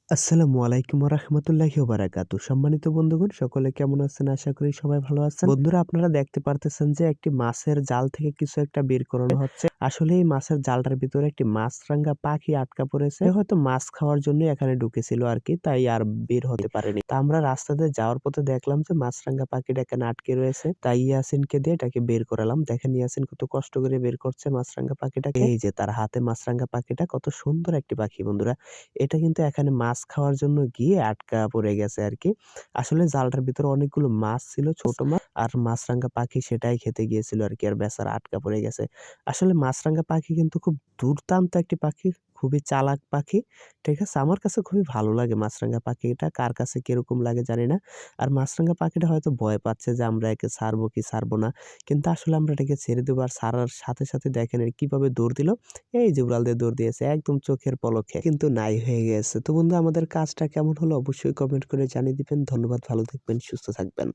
আসসালামু আলাইকুম ওয়া রাহমাতুল্লাহি ওয়া বারাকাতুহু। সম্মানিত বন্ধুগণ সকলে কেমন আছেন? আশা করি সবাই ভালো আছেন। বন্ধুরা আপনারা দেখতে পারতেছেন যে একটি মাছের জাল থেকে কিছু একটা বের করানো হচ্ছে। আসলে এই মাছের জালটার ভিতরে একটি মাছরাঙা পাখি আটকা পড়েছে। সে হয়তো মাছ খাওয়ার জন্যই এখানে ঢুকেছিল আরকি। তাই আর বের হতে পারেনি। তা আমরা রাস্তা দিয়ে যাওয়ার পথে দেখলাম যে মাছরাঙা পাখিটা এখানে আটকে রয়েছে। তাই ইয়াসিনকে দিয়ে এটাকে বের করালাম। দেখেন ইয়াসিন কত কষ্ট করে বের করছে মাছরাঙা পাখিটাকে। এই যে তার হাতে মাছরাঙা পাখিটা, কত সুন্দর একটি পাখি বন্ধুরা। এটা কিন্তু এখানে মাছ খাওয়ার জন্য গিয়ে আটকা পড়ে গেছে আরকি। আসলে জালটার ভিতরে অনেকগুলো মাছ ছিল, ছোট মাছ। আর মাছরাঙা পাখি সেটাই খেতে গিয়েছিল আরকি। আর বেচারা আটকা পড়ে গেছে। আসলে মাছরাঙা পাখি কিন্তু খুব দুর্দান্ত একটি পাখি, খুবই চালাক পাখি। ঠিক আছে? আমার কাছে খুবই ভালো লাগে মাছরাঙা পাখিটা। কার কাছে কিরকম লাগে জানি না। আর মাছরাঙা পাখিটা হয়তো ভয় পাচ্ছে যে আমরা একে ছাড়বো কি ছাড়বো না। কিন্তু আসলে আমরা এটাকে ছেড়ে দেব। আর ছাড়ার সাথে, সাথে দেখেন কিভাবে দৌড় দিল। এই যে উড়াল দিয়ে দৌড় দিয়েছে একদম চোখের পলকে কিন্তু নাই হয়ে গেছে। তো বন্ধু আমাদের কাজটা কেমন হলো অবশ্যই কমেন্ট করে জানিয়ে দিবেন। ধন্যবাদ, ভালো থাকবেন, সুস্থ থাকবেন।